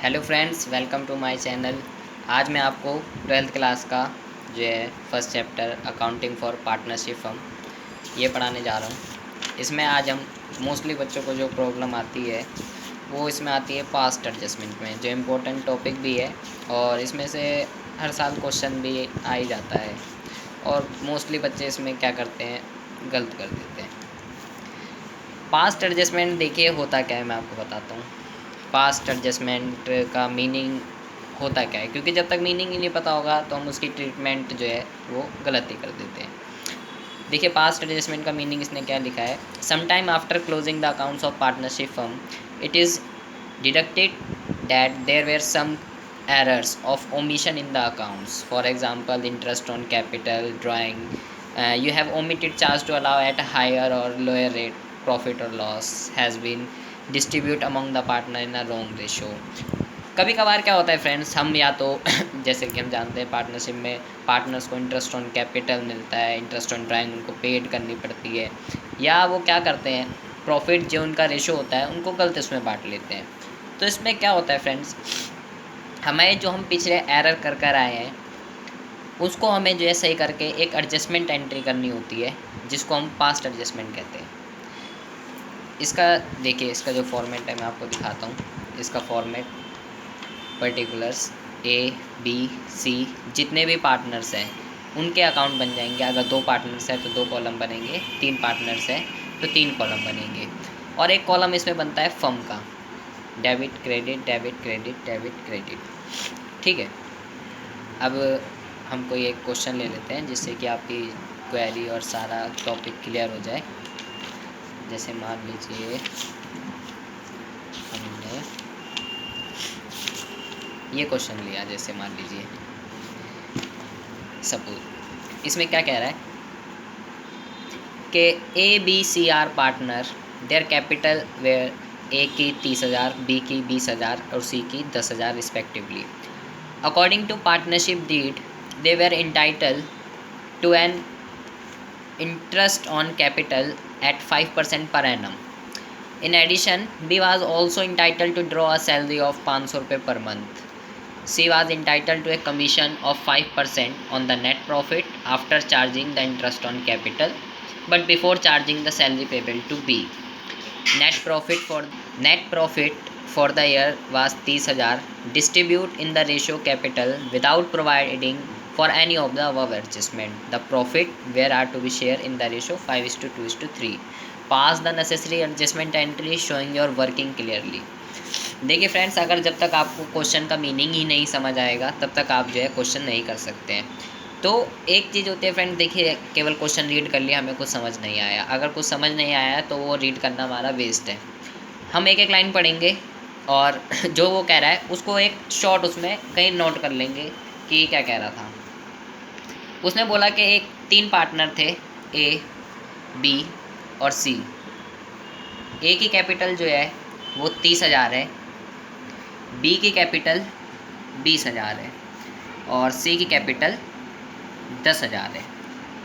Hello friends, welcome to my channel. आज मैं आपको ट्वेल्थ क्लास का जो है first chapter accounting for partnership firm ये पढ़ाने जा रहा हूँ। इसमें आज हम मोस्टली बच्चों को जो प्रॉब्लम आती है वो इसमें आती है पास्ट एडजस्टमेंट में, जो इम्पोर्टेंट टॉपिक भी है और इसमें से हर साल क्वेश्चन भी आ ही जाता है। और मोस्टली बच्चे इसमें क्या करते हैं, गलत कर देते हैं। पास्ट एडजस्टमेंट देखिए होता क्या है, मैं आपको बताता हूँ। पास्ट एडजस्टमेंट का मीनिंग होता क्या है, क्योंकि जब तक मीनिंग ही नहीं पता होगा तो हम उसकी ट्रीटमेंट जो है वो गलत ही कर देते हैं। देखिए पास्ट एडजस्टमेंट का मीनिंग इसने क्या लिखा है। Some time after closing the accounts of partnership firm it is deducted that there were some errors of omission in the accounts. For example, interest on capital drawing, you have omitted charge to allow at a higher or lower rate. Profit or loss has been distributed among the partner in a wrong ratio. कभी कभार क्या होता है friends, हम या तो जैसे कि हम जानते हैं पार्टनरशिप में पार्टनर्स को इंटरेस्ट ऑन कैपिटल मिलता है, इंटरेस्ट ऑन ड्राइंग उनको पेड करनी पड़ती है, या वो क्या करते हैं प्रॉफिट जो उनका रेशो होता है उनको गलत उसमें बांट लेते हैं। तो इसमें क्या होता है फ्रेंड्स, हमें जो हम पिछले एरर कर आए हैं उसको हमें जो है सही करके एक एडजस्टमेंट एंट्री करनी होती है, जिसको हम पास्ट एडजस्टमेंट कहते हैं। इसका देखिए, इसका जो फॉर्मेट है मैं आपको दिखाता हूँ। इसका format particulars A B C जितने भी पार्टनर्स हैं उनके अकाउंट बन जाएंगे। अगर 2 पार्टनर्स हैं तो 2 कॉलम बनेंगे, 3 पार्टनर्स हैं तो 3 कॉलम बनेंगे, और एक कॉलम इसमें बनता है फर्म का, debit credit debit credit debit credit. ठीक है, अब हम कोई एक क्वेश्चन ले लेते हैं जिससे कि आपकी क्वेरी और सारा टॉपिक क्लियर हो जाए। जैसे मान लीजिए हमने ये क्वेश्चन लिया, जैसे मान लीजिए सपोज इसमें क्या कह रहा है कि A B C are partner, their capital were A की 30,000, बी की 20,000 और सी की 10,000 respectively. According to partnership deed they were entitled to an interest on capital at 5% per annum. In addition, B was also entitled to draw a salary of 500 रुपये per month. C was entitled to a commission of 5% on the net profit after charging the interest on capital, but before charging the salary payable to B. Net profit for the year was 30,000. Distribute in the ratio capital without providing for any of the above adjustment. The profit where are to be shared in the ratio 5:2:3. Pass the necessary adjustment entry showing your working clearly. देखिए friends, अगर जब तक आपको question का meaning ही नहीं समझ आएगा तब तक आप जो है क्वेश्चन नहीं कर सकते हैं। तो एक चीज़ होती है फ्रेंड, देखिए केवल क्वेश्चन रीड कर लिया, हमें कुछ समझ नहीं आया। अगर कुछ समझ नहीं आया तो वो रीड करना हमारा वेस्ट है। हम एक एक लाइन पढ़ेंगे और जो वो कह रहा है उसको एक शॉर्ट उसमें कहीं नोट कर लेंगे कि क्या कह रहा था। उसने बोला कि एक 3 पार्टनर थे, ए बी और सी। ए की कैपिटल जो है वो 30,000 है, बी की कैपिटल 20,000 है और सी की कैपिटल 10,000 है।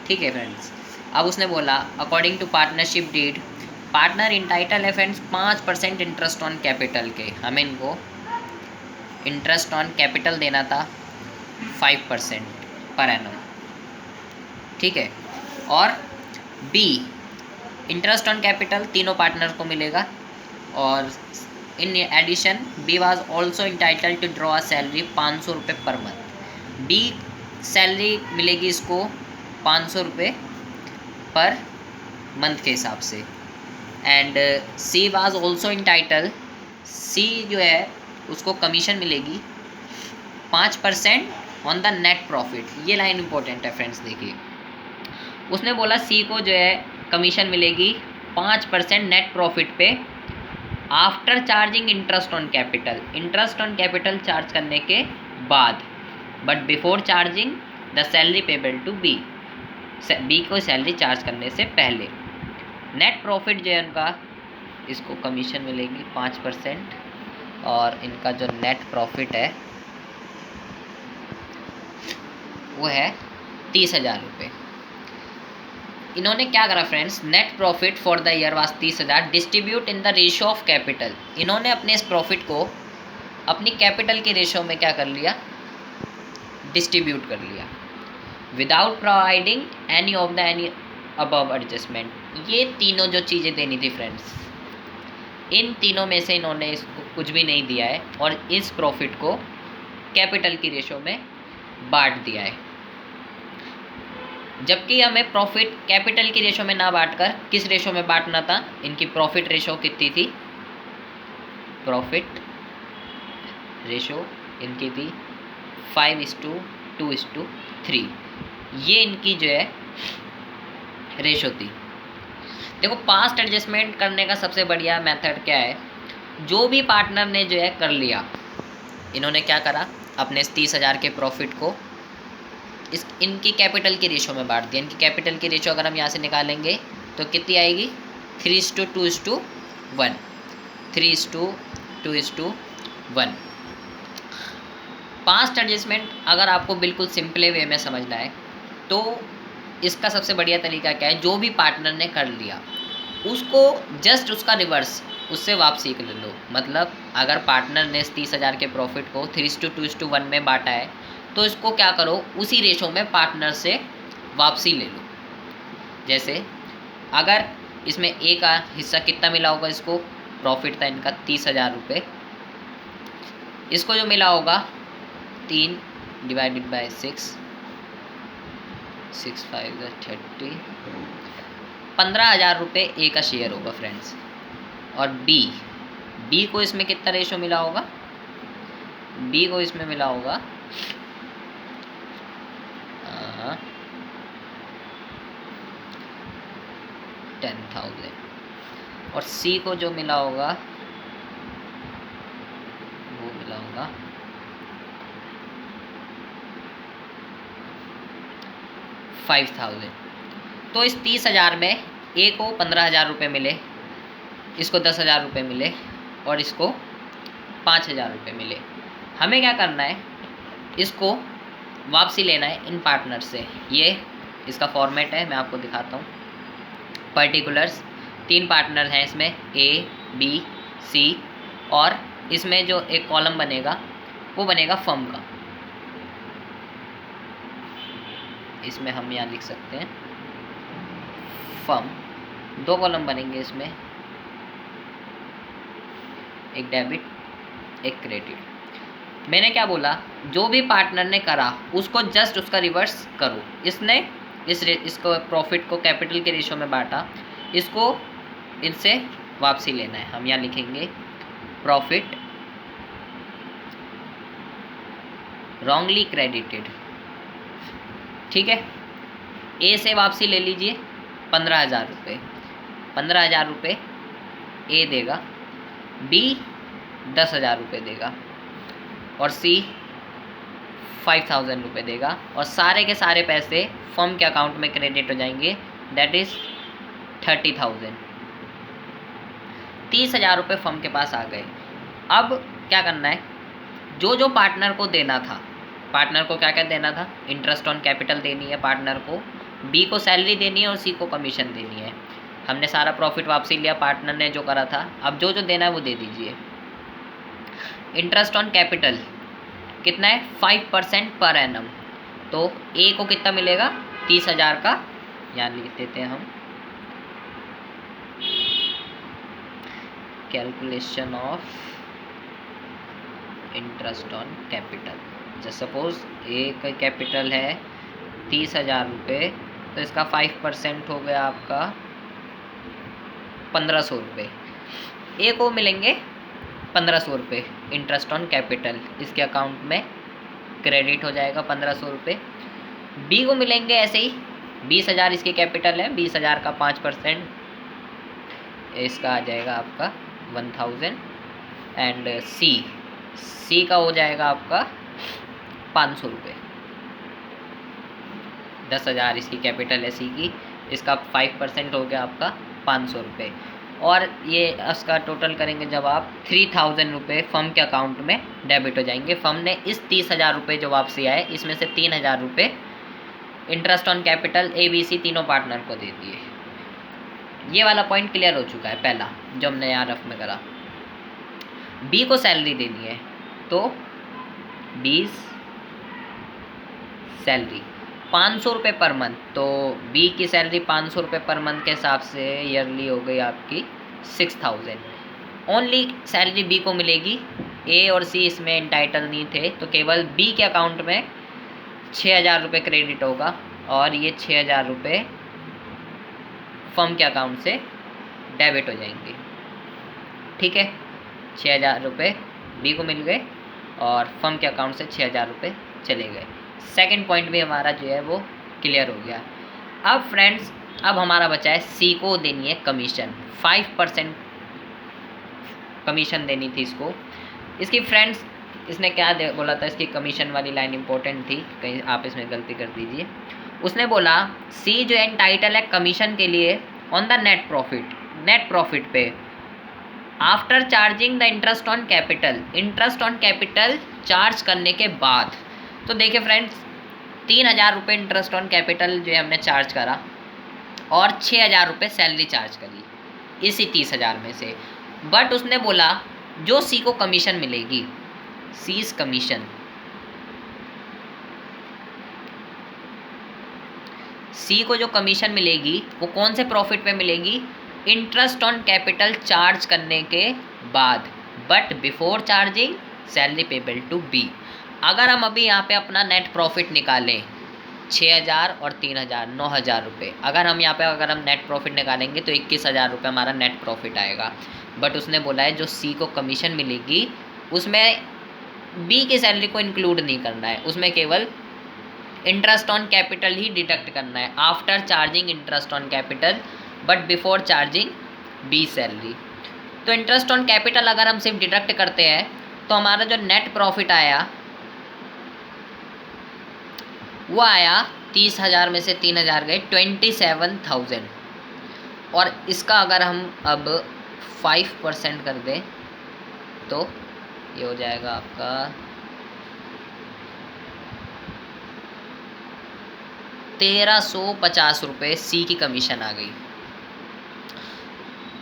ठीक है फ्रेंड्स, अब उसने बोला according to partnership deed, partner entitled है फ्रेंड्स 5% इंटरेस्ट ऑन कैपिटल के। हमें इनको इंटरेस्ट ऑन कैपिटल देना था 5% पर एनम। ठीक है, और बी इंटरेस्ट ऑन कैपिटल तीनों पार्टनर को मिलेगा, और in addition B was also entitled to draw a salary 500 रुपये पर मंथ। बी सैलरी मिलेगी इसको 500 रुपये पर मंथ के हिसाब से। And C was also entitled, C जो है उसको कमीशन मिलेगी 5% ऑन द नेट प्रॉफिट। ये लाइन इंपॉर्टेंट है फ्रेंड्स, देखिए उसने बोला सी को जो है कमीशन मिलेगी 5% नेट प्रॉफिट पे after charging interest on capital, interest on capital charge करने के बाद, but before charging the salary payable to B, B को सैलरी चार्ज करने से पहले। नेट प्रॉफिट जो है उनका, इसको कमीशन मिलेगी 5% और इनका जो नेट प्रॉफिट है वो है 30,000 रुपये। इन्होंने क्या करा friends, net profit for the year was 30,000, distribute in the ratio of capital. इन्होंने अपने इस प्रॉफिट को अपनी कैपिटल के रेशो में क्या कर लिया, डिस्ट्रीब्यूट कर लिया without providing any of the any above adjustment. ये तीनों जो चीज़ें देनी थी फ्रेंड्स, इन तीनों में से इन्होंने इसको कुछ भी नहीं दिया है और इस प्रॉफिट को कैपिटल की रेशो में बांट दिया है। जबकि हमें प्रॉफिट कैपिटल की रेशो में ना बांटकर किस रेशो में बांटना था, इनकी प्रॉफिट रेशो कितनी थी, प्रॉफिट रेशो इनकी थी 5:2:3। ये इनकी जो है रेशो थी। देखो पास्ट एडजस्टमेंट करने का सबसे बढ़िया मेथड क्या है, जो भी पार्टनर ने जो है कर लिया, इन्होंने क्या करा, अपने 30,000 के प्रॉफिट को इनकी कैपिटल की रेशो में बांट दिया। इनकी कैपिटल की रेशो अगर हम यहाँ से निकालेंगे तो कितनी आएगी, 3:2:1, 3:2:1। पास्ट एडजस्टमेंट अगर आपको बिल्कुल सिंपल वे में समझना है तो इसका सबसे बढ़िया तरीका क्या है, जो भी पार्टनर ने कर लिया उसको जस्ट उसका रिवर्स, उससे वापसी कर लो। मतलब अगर पार्टनर ने 30,000 के प्रॉफिट को 3:2:1 में बांटा है तो इसको क्या करो, उसी रेशो में पार्टनर से वापसी ले लो। जैसे अगर इसमें ए का हिस्सा कितना मिला होगा, इसको प्रॉफिट था इनका 30,000 रुपये, इसको जो मिला होगा 3/6, 6×5=30, 15,000 रुपये ए का शेयर होगा फ्रेंड्स। और बी को इसमें कितना रेशो मिला होगा, बी को इसमें मिला होगा 10,000। और सी को जो मिला होगा वो मिला होगा 5,000। तो इस 30,000 में ए को 15,000 रुपये मिले, इसको 10,000 रुपये मिले और इसको 5,000 रुपये मिले। हमें क्या करना है, इसको वापसी लेना है इन पार्टनर से। ये इसका फॉर्मेट है, मैं आपको दिखाता हूँ। पर्टिकुलर्स, 3 पार्टनर हैं इसमें, ए बी सी, और इसमें जो एक कॉलम बनेगा वो बनेगा फर्म का। इसमें हम यहाँ लिख सकते हैं फर्म, 2 कॉलम बनेंगे इसमें, एक डेबिट एक क्रेडिट। मैंने क्या बोला, जो भी पार्टनर ने करा उसको जस्ट उसका रिवर्स करो। इसने इसको प्रॉफिट को कैपिटल के रेशो में बांटा, इसको इनसे वापसी लेना है। हम यहाँ लिखेंगे प्रॉफिट रॉन्गली क्रेडिटेड, ठीक है। ए से वापसी ले लीजिए 15,000 रुपये, 15,000 रुपये ए देगा, बी 10,000 रुपये देगा और सी 5,000 रुपये देगा, और सारे के सारे पैसे फर्म के अकाउंट में क्रेडिट हो जाएंगे, दैट इज़ 30,000। 30,000 रुपये फर्म के पास आ गए। अब क्या करना है, जो जो पार्टनर को देना था, पार्टनर को क्या क्या देना था, इंटरेस्ट ऑन कैपिटल देनी है पार्टनर को, बी को सैलरी देनी है और सी को कमीशन देनी है। हमने सारा प्रॉफिट वापसी लिया पार्टनर ने जो करा था, अब जो जो देना है वो दे दीजिए। इंटरेस्ट ऑन कैपिटल कितना है, 5% पर एनम। तो ए को कितना मिलेगा, 30,000 का, यहाँ लिख देते हैं हम, calculation of interest on capital. जैसे सपोज ए का कैपिटल है 30,000 रुपये, तो इसका 5% हो गया आपका 1,500 रुपये। ए को मिलेंगे 1,500 रुपये इंटरेस्ट ऑन कैपिटल, इसके अकाउंट में क्रेडिट हो जाएगा 1,500 रुपये। बी को मिलेंगे ऐसे ही 20,000 इसकी कैपिटल है, 20,000 का 5% इसका आ जाएगा आपका 1,000। एंड सी का हो जाएगा आपका 500 रुपये। 10,000 इसकी कैपिटल है सी की, इसका 5% हो गया आपका 500 रुपये। और ये इसका टोटल करेंगे जब आप 3,000 रुपये फर्म के अकाउंट में डेबिट हो जाएंगे। फर्म ने इस 30,000 रुपये जो वापसी आए, इसमें से 3,000 रुपये interest on capital A B C तीनों पार्टनर को दे दिए। ये वाला पॉइंट क्लियर हो चुका है पहला, जो हमने यहाँ रफ में करा। बी को सैलरी देनी है, तो 20 सैलरी 500 रुपये पर मंथ, तो बी की सैलरी 500 रुपये पर मंथ के हिसाब से ईयरली हो गई आपकी 6000। ओनली सैलरी बी को मिलेगी, ए और सी इसमें इंटाइटल नहीं थे, तो केवल बी के अकाउंट में 6000 रुपये क्रेडिट होगा और ये 6000 रुपये फर्म के अकाउंट से डेबिट हो जाएंगे। ठीक है, 6000 रुपये बी को मिल गए और फर्म के अकाउंट से 6000 रुपये चले गए। सेकंड पॉइंट भी हमारा जो है वो क्लियर हो गया। अब फ्रेंड्स, अब हमारा बचा है सी को देनी है कमीशन, 5% कमीशन देनी थी इसको। इसकी फ्रेंड्स इसने क्या बोला था, इसकी कमीशन वाली लाइन इंपॉर्टेंट थी, कहीं आप इसमें गलती कर दीजिए। उसने बोला सी जो है टाइटल है कमीशन के लिए ऑन द नेट प्रॉफिट पे after charging the interest on capital, interest on capital charge करने के बाद। तो देखिए फ्रेंड्स, 3000 रुपये इंटरेस्ट ऑन कैपिटल जो है हमने चार्ज करा और 6000 रुपये सैलरी चार्ज करी इसी 30,000 में से। बट उसने बोला जो सी को कमीशन मिलेगी, सीज कमीशन, सी को जो कमीशन मिलेगी वो कौन से प्रॉफिट पे मिलेगी, इंटरेस्ट ऑन कैपिटल चार्ज करने के बाद, but before charging salary payable to B. अगर हम अभी यहाँ पे अपना नेट प्रॉफिट निकालें 6000 और 3000, 9000 रुपये, अगर हम नेट प्रॉफिट निकालेंगे तो 21,000 रुपये हमारा नेट प्रॉफिट आएगा। बट उसने बोला है जो सी को कमीशन मिलेगी उसमें बी की सैलरी को इंक्लूड नहीं करना है, उसमें केवल इंटरेस्ट ऑन कैपिटल ही डिडक्ट करना है after charging interest on capital but before charging B salary. तो इंटरेस्ट ऑन कैपिटल अगर हम सिर्फ डिडक्ट करते हैं तो हमारा जो नेट प्रॉफिट आया वो आया 30,000 में से 3,000 गए 27,000, और इसका अगर हम अब 5% कर दें तो ये हो जाएगा आपका 1350 रुपये सी की कमीशन आ गई।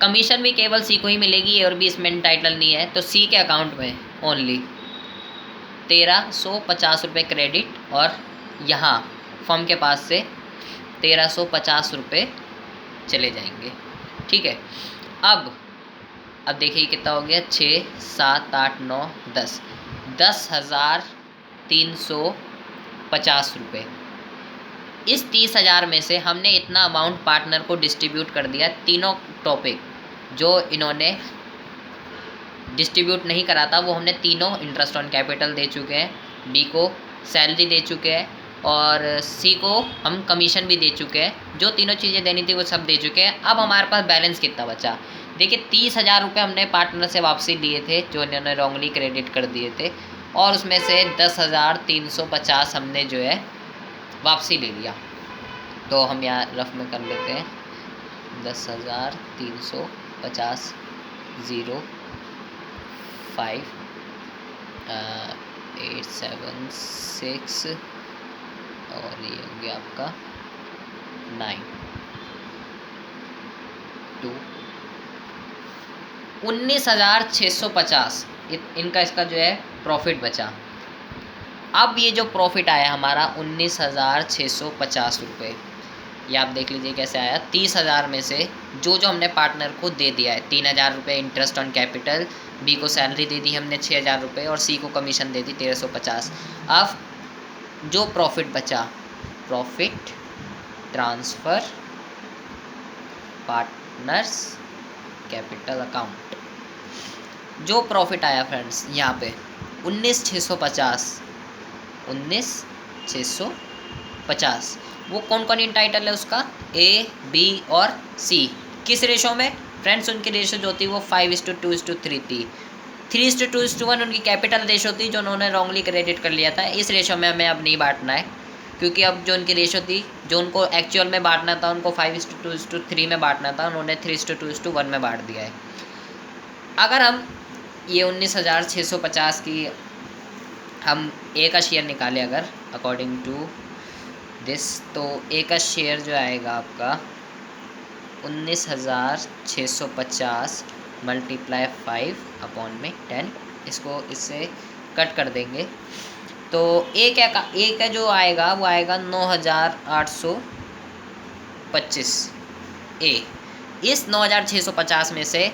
कमीशन भी केवल सी को ही मिलेगी और भी इसमें टाइटल नहीं है, तो सी के अकाउंट में ओनली 1350 रुपये क्रेडिट और यहाँ फर्म के पास से 1350 रुपये चले जाएंगे। ठीक है, अब देखिए कितना हो गया, 6, 7, 8, 9, 10, 10,350 रुपये। इस 30,000 में से हमने इतना अमाउंट पार्टनर को डिस्ट्रीब्यूट कर दिया। तीनों टॉपिक जो इन्होंने डिस्ट्रीब्यूट नहीं करा था वो हमने तीनों इंटरेस्ट ऑन कैपिटल दे चुके हैं, बी को सैलरी दे चुके हैं और सी को हम कमीशन भी दे चुके हैं। जो तीनों चीज़ें देनी थी वो सब दे चुके हैं। अब हमारे पास बैलेंस कितना बचा, देखिए 30,000 रुपये हमने पार्टनर से वापसी लिए थे जो इन्होंने रॉन्गली क्रेडिट कर दिए थे, और उसमें से 10,350 हमने जो है वापसी ले लिया। तो हम यहाँ रफ में कर लेते हैं 10,350 05 876 और ये हो गया आपका 92 19,650 इनका इसका जो है प्रॉफिट बचा। अब ये जो प्रॉफिट आया हमारा 19,650 रुपये, ये आप देख लीजिए कैसे आया। 30,000 में से जो हमने पार्टनर को दे दिया है 3,000 रुपये इंटरेस्ट ऑन कैपिटल, बी को सैलरी दे दी हमने 6,000 रुपये और सी को कमीशन दे दी 1,350। अब जो प्रॉफिट बचा, profit transfer partners capital account, जो प्रॉफिट आया फ्रेंड्स यहाँ पे 19,650। वो कौन कौन इंटाइटल है उसका, ए, बी और सी। किस रेशो में फ्रेंड्स, उनकी रेशो जो थी वो 5:2:3 थी। 3:2:1 उनकी कैपिटल रेशो थी जो उन्होंने रॉन्गली क्रेडिट कर लिया था। इस रेशो में हमें अब नहीं बांटना है क्योंकि अब जो उनकी रेशो थी, जो उनको एक्चुअल में बांटना था, उनको 5:2:3 में बांटना था, उन्होंने 3:2:1 में बांट दिया है। अगर हम ये 19,650 की हम ए का शेयर निकालें अगर अकॉर्डिंग टू दिस, तो ए का शेयर जो आएगा आपका 19,650 × 5 अपॉन में 10। इसको इससे कट कर देंगे तो एक है जो आएगा वो आएगा 9,825 ए। इस 9,650 में से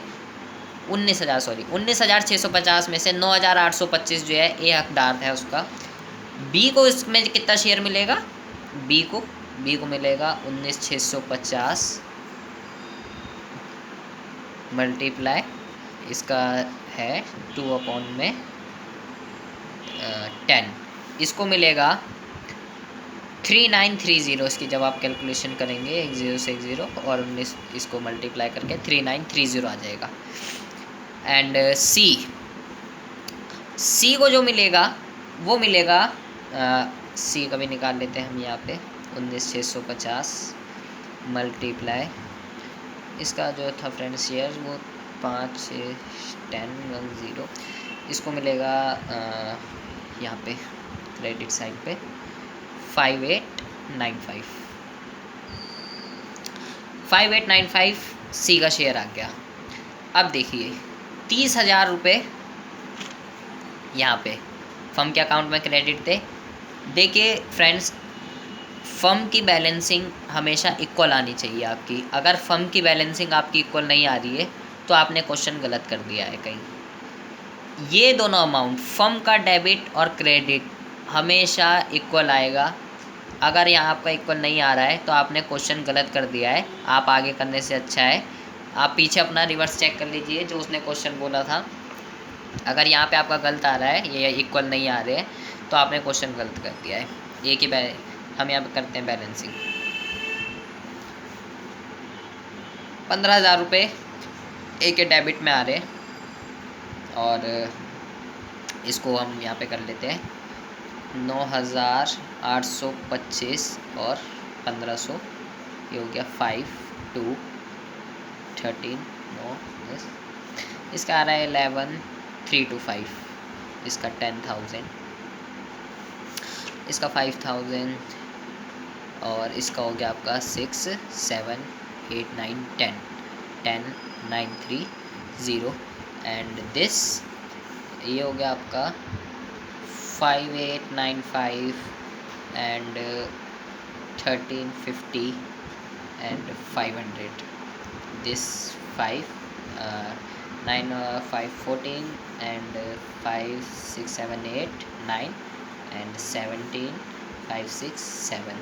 19,650 में से 9,825 जो है ए हकदार है उसका। बी को इसमें कितना शेयर मिलेगा? बी को मिलेगा 19,650 मल्टीप्लाई इसका है 2/10। इसको मिलेगा 3930। इसकी जब आप कैलकुलेशन करेंगे 1 0 से 1 0 और 19 इसको मल्टीप्लाई करके 3930 आ जाएगा। एंड सी को जो मिलेगा वो मिलेगा सी का भी निकाल लेते हैं हम यहाँ पे 19,650 मल्टीप्लाई इसका जो था फ्रेंड्स शेयर वो 5 6 10 1 0। इसको मिलेगा यहाँ पे क्रेडिट साइड पे 5895 सी का शेयर आ गया। अब देखिए 30,000 रुपये यहाँ पे फर्म के अकाउंट में क्रेडिट थे। देखिए फ्रेंड्स, फर्म की बैलेंसिंग हमेशा इक्वल आनी चाहिए आपकी। अगर फर्म की बैलेंसिंग आपकी इक्वल नहीं आ रही है तो आपने क्वेश्चन गलत कर दिया है कहीं। ये दोनों अमाउंट फर्म का डेबिट और क्रेडिट हमेशा इक्वल आएगा। अगर यहाँ आपका इक्वल नहीं आ रहा है तो आपने क्वेश्चन गलत कर दिया है। आप आगे करने से अच्छा है आप पीछे अपना रिवर्स चेक कर लीजिए जो उसने क्वेश्चन बोला था। अगर यहाँ पे आपका गलत आ रहा है, ये इक्वल नहीं आ रहे हैं, तो आपने क्वेश्चन गलत कर दिया है। एक ही हम यहाँ पे करते हैं बैलेंसिंग। 15,000 रुपये ए के डेबिट में आ रहे हैं और इसको हम यहाँ पे कर लेते हैं 9,825 और 1,500 ये हो गया 5 2 13 9 10। इसका आ रहा है 11,325। इसका 10,000, इसका 5,000 और इसका हो गया आपका 6 7 8 9 10 10,930 एंड दिस ये हो गया आपका 5,895 and 1,350 and 500। This 5 9 5 14 and 5 6 7 8 9 and 17 5 6 7।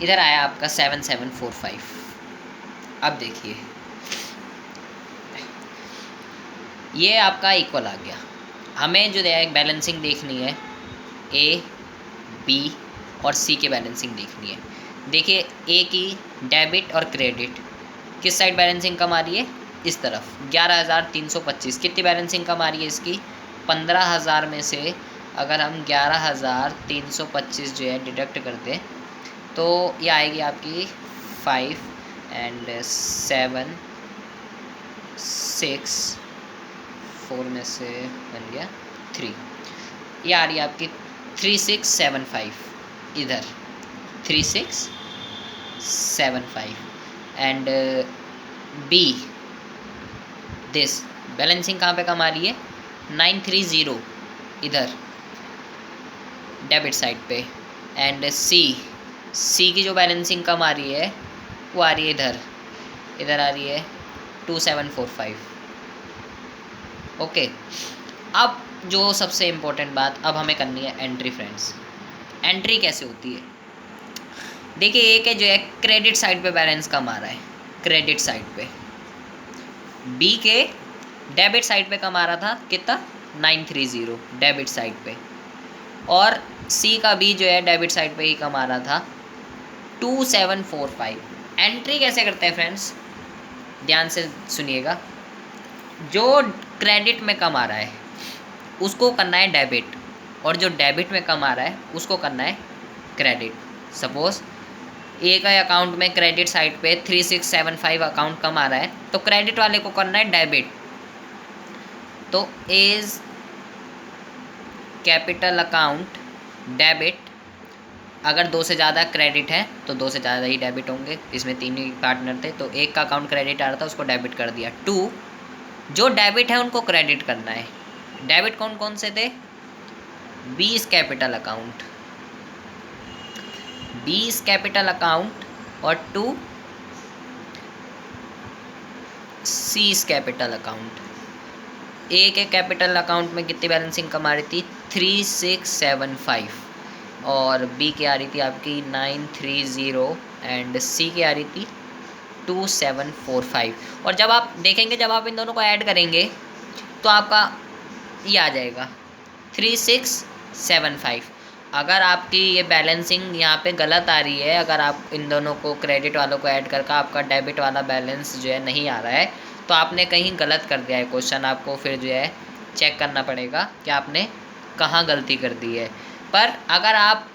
इधर आया आपका 7,745। अब देखिए ये आपका इक्वल आ गया। हमें जो है बैलेंसिंग देखनी है ए बी और सी की बैलेंसिंग देखनी है। देखिए ए की डेबिट और क्रेडिट किस साइड बैलेंसिंग कम आ रही है? इस तरफ 11,325। कितनी बैलेंसिंग कम आ रही है इसकी? 15,000 में से अगर हम 11,325 जो है डिडक्ट कर दें तो ये आएगी आपकी 5 एंड 7 6 4 में से बन गया 3। ये आ रही है आपकी 3,675। इधर 3,675 एंड बी दिस बैलेंसिंग कहाँ पे कम आ रही है? 930 इधर डेबिट साइड पे एंड सी की जो बैलेंसिंग कम आ रही है वो आ रही है इधर आ रही है 2,745। ओके, अब जो सबसे इम्पोर्टेंट बात अब हमें करनी है एंट्री फ्रेंड्स। एंट्री कैसे होती है? देखिए एक है जो है क्रेडिट साइड पे बैलेंस कम आ रहा है, क्रेडिट साइड पे। बी के डेबिट साइड पे कम आ रहा था कितना? 930 डेबिट साइड पे। और सी का भी जो है डेबिट साइड पे ही कम आ रहा था 2,745। एंट्री कैसे करते हैं फ्रेंड्स? ध्यान से सुनिएगा। जो क्रेडिट में कम आ रहा है उसको करना है डेबिट और जो डेबिट में कम आ रहा है उसको करना है क्रेडिट। सपोज ए का अकाउंट में क्रेडिट साइड पे 3,675 अकाउंट कम आ रहा है तो क्रेडिट वाले को करना है डेबिट। तो एज कैपिटल अकाउंट डेबिट, अगर 2 से ज़्यादा क्रेडिट है तो 2 से ज़्यादा ही डेबिट होंगे। इसमें 3 ही पार्टनर थे तो एक का अकाउंट क्रेडिट आ रहा था उसको डेबिट कर दिया। 2 जो डेबिट है उनको क्रेडिट करना है डेबिट कौन कौन से थे? 20 कैपिटल अकाउंट, 20 कैपिटल अकाउंट और 2 सीज कैपिटल अकाउंट। ए के कैपिटल अकाउंट में कितनी बैलेंसिंग कम आ रही थी? 3675, और बी की आ रही थी आपकी 930, एंड सी की आ रही थी 2745। और जब आप देखेंगे, जब आप इन दोनों को ऐड करेंगे तो आपका ये आ जाएगा 3675। अगर आपकी ये बैलेंसिंग यहाँ पे गलत आ रही है, अगर आप इन दोनों को क्रेडिट वालों को ऐड करके आपका डेबिट वाला बैलेंस जो है नहीं आ रहा है, तो आपने कहीं गलत कर दिया है क्वेश्चन। आपको फिर जो है चेक करना पड़ेगा कि आपने कहाँ गलती कर दी है। पर अगर आप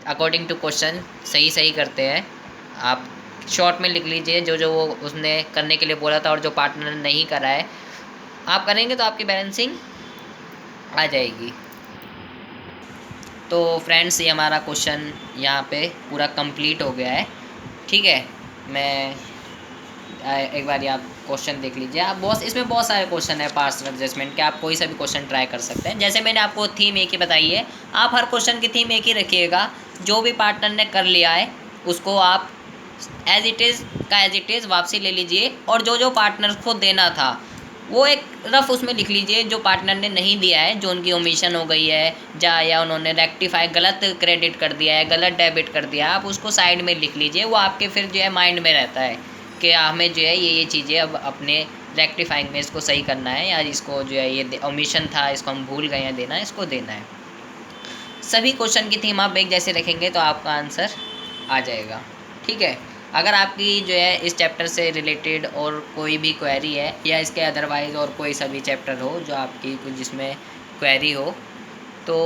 अकॉर्डिंग टू क्वेश्चन सही करते हैं, आप शॉर्ट में लिख लीजिए जो जो वो उसने करने के लिए बोला था और जो पार्टनर ने नहीं करा है, आप करेंगे तो आपकी बैलेंसिंग आ जाएगी। तो फ्रेंड्स, ये हमारा क्वेश्चन यहाँ पे पूरा कंप्लीट हो गया है। ठीक है, मैं एक बार आप क्वेश्चन देख लीजिए। आप बहुत, इसमें बहुत सारे क्वेश्चन है पार्शियल एडजस्टमेंट के, आप कोई सा भी क्वेश्चन ट्राई कर सकते हैं। जैसे मैंने आपको थीम एक ही बताई है, आप हर क्वेश्चन की थीम एक ही रखिएगा। जो भी पार्टनर ने कर लिया है उसको आप एज इट इज़ वापसी ले लीजिए, और जो जो पार्टनर को देना था वो एक रफ उसमें लिख लीजिए। जो पार्टनर ने नहीं दिया है, जो उनकी ओमिशन हो गई है या उन्होंने रेक्टिफाई गलत क्रेडिट कर दिया है, गलत डेबिट कर दिया, आप उसको साइड में लिख लीजिए। वो आपके फिर जो है माइंड में रहता है कि हमें जो है ये चीज़ें अब अपने रेक्टिफाइंग में इसको सही करना है, या इसको जो है ये ओमिशन था इसको हम भूल गए हैं देना, इसको देना है। सभी क्वेश्चन की थीम आप एक जैसे रखेंगे तो आपका आंसर आ जाएगा। ठीक है, अगर आपकी जो है इस चैप्टर से रिलेटेड और कोई भी क्वेरी है, या इसके अदरवाइज़ और कोई सा भी चैप्टर हो जो आपकी कुछ जिसमें क्वेरी हो, तो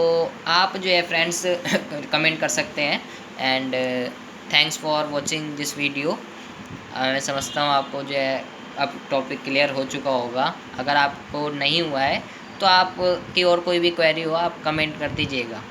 आप जो है फ्रेंड्स कमेंट कर सकते हैं। And thanks for watching this video. मैं समझता हूँ आपको जो है अब टॉपिक क्लियर हो चुका होगा। अगर आपको नहीं हुआ है तो आप की और कोई भी क्वेरी हो आप कमेंट कर दीजिएगा।